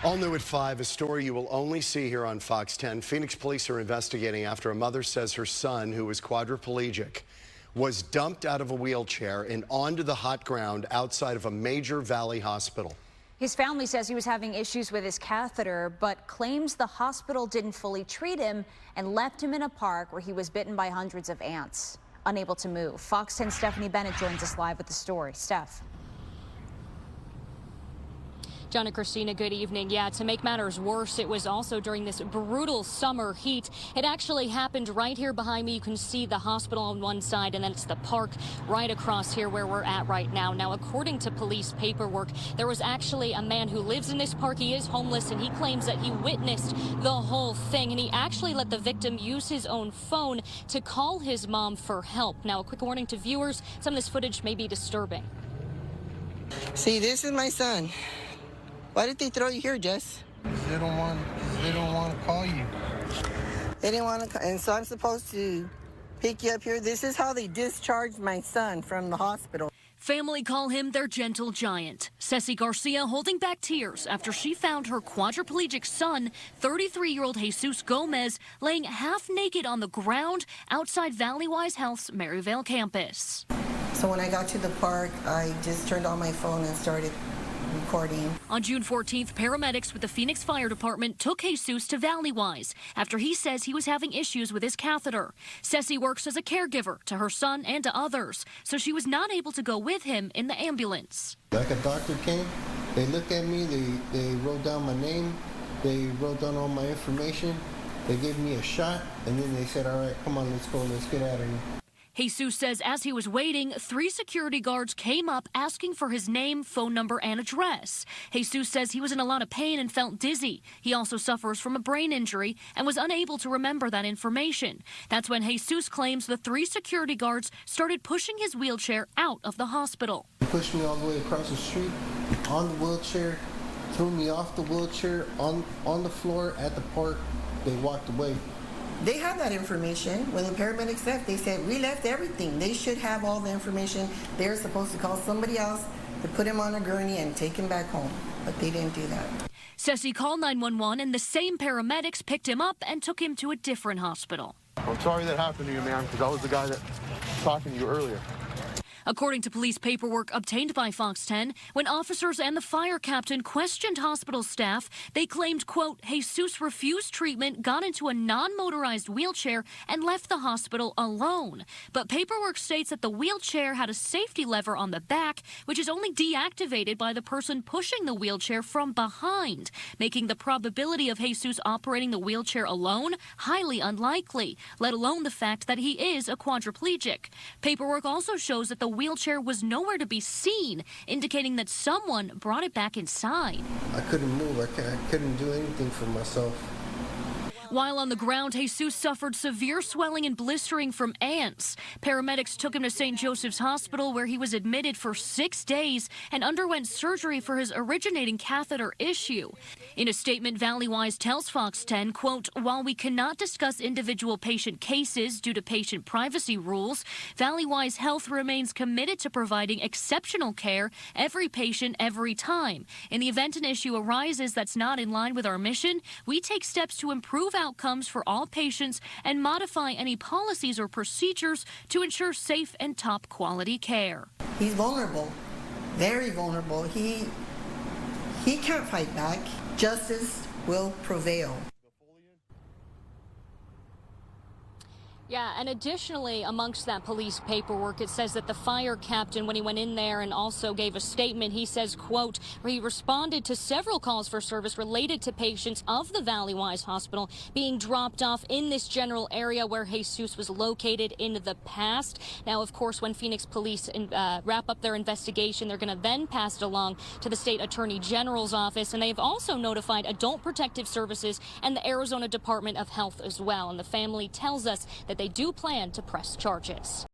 All new at 5, a story you will only see here on Fox 10. Phoenix police are investigating after a mother says her son, who is quadriplegic, was dumped out of a wheelchair and onto the hot ground outside of a major valley hospital. His family says he was having issues with his catheter, but claims the hospital didn't fully treat him and left him in a park where he was bitten by hundreds of ants. Unable to move. Fox 10 Stephanie Bennett joins us live with the story. Steph. John and Christina, good evening. Yeah, to make matters worse, it was also during this brutal summer heat. It actually happened right here behind me. You can see the hospital on one side, and then it's the park right across here where we're at right now. Now, according to police paperwork, there was actually a man who lives in this park. He is homeless, and he claims that he witnessed the whole thing, and he actually let the victim use his own phone to call his mom for help. Now, a quick warning to viewers, some of this footage may be disturbing. See, this is my son. Why did they throw you here, Jess? They don't want to call you. They didn't want to, and so I'm supposed to pick you up here. This is how they discharged my son from the hospital. Family call him their gentle giant. Ceci Garcia holding back tears after she found her quadriplegic son, 33-year-old Jesus Gomez, laying half naked on the ground outside Valleywise Health's Maryvale campus. So when I got to the park, I just turned on my phone and started recording. On June 14th, paramedics with the Phoenix Fire Department took Jesus to Valleywise after he says he was having issues with his catheter. Ceci works as a caregiver to her son and to others, so she was not able to go with him in the ambulance. Like a doctor came, they looked at me, they wrote down my name, they wrote down all my information, they gave me a shot, and then they said, all right, come on, let's go, let's get out of here. Jesus says as he was waiting, 3 security guards came up asking for his name, phone number, and address. Jesus says he was in a lot of pain and felt dizzy. He also suffers from a brain injury and was unable to remember that information. That's when Jesus claims the 3 security guards started pushing his wheelchair out of the hospital. They pushed me all the way across the street, on the wheelchair, threw me off the wheelchair, on the floor at the park. They walked away. They had that information. When the paramedics left, they said, we left everything. They should have all the information. They're supposed to call somebody else to put him on a gurney and take him back home. But they didn't do that. Ceci called 911 and the same paramedics picked him up and took him to a different hospital. I'm sorry that happened to you, ma'am, because I was the guy that was talking to you earlier. According to police paperwork obtained by Fox 10, when officers and the fire captain questioned hospital staff, they claimed, quote, Jesus refused treatment, got into a non-motorized wheelchair, and left the hospital alone. But paperwork states that the wheelchair had a safety lever on the back, which is only deactivated by the person pushing the wheelchair from behind, making the probability of Jesus operating the wheelchair alone highly unlikely, let alone the fact that he is a quadriplegic. Paperwork also shows that the wheelchair was nowhere to be seen, indicating that someone brought it back inside. I couldn't move. I couldn't do anything for myself. While on the ground, Jesus suffered severe swelling and blistering from ants. Paramedics took him to St. Joseph's Hospital, where he was admitted for 6 days and underwent surgery for his originating catheter issue. In a statement, Valleywise tells Fox 10, quote, while we cannot discuss individual patient cases due to patient privacy rules, Valleywise Health remains committed to providing exceptional care every patient, every time. In the event an issue arises that's not in line with our mission, we take steps to improve outcomes for all patients and modify any policies or procedures to ensure safe and top quality care. He's vulnerable, very vulnerable. He can't fight back. Justice will prevail. Yeah, and additionally, amongst that police paperwork, it says that the fire captain, when he went in there and also gave a statement, he says, quote, where he responded to several calls for service related to patients of the Valleywise Hospital being dropped off in this general area where Jesus was located in the past. Now, of course, when Phoenix police wrap up their investigation, they're going to then pass it along to the state attorney general's office. And they've also notified Adult Protective Services and the Arizona Department of Health as well. And the family tells us that they do plan to press charges.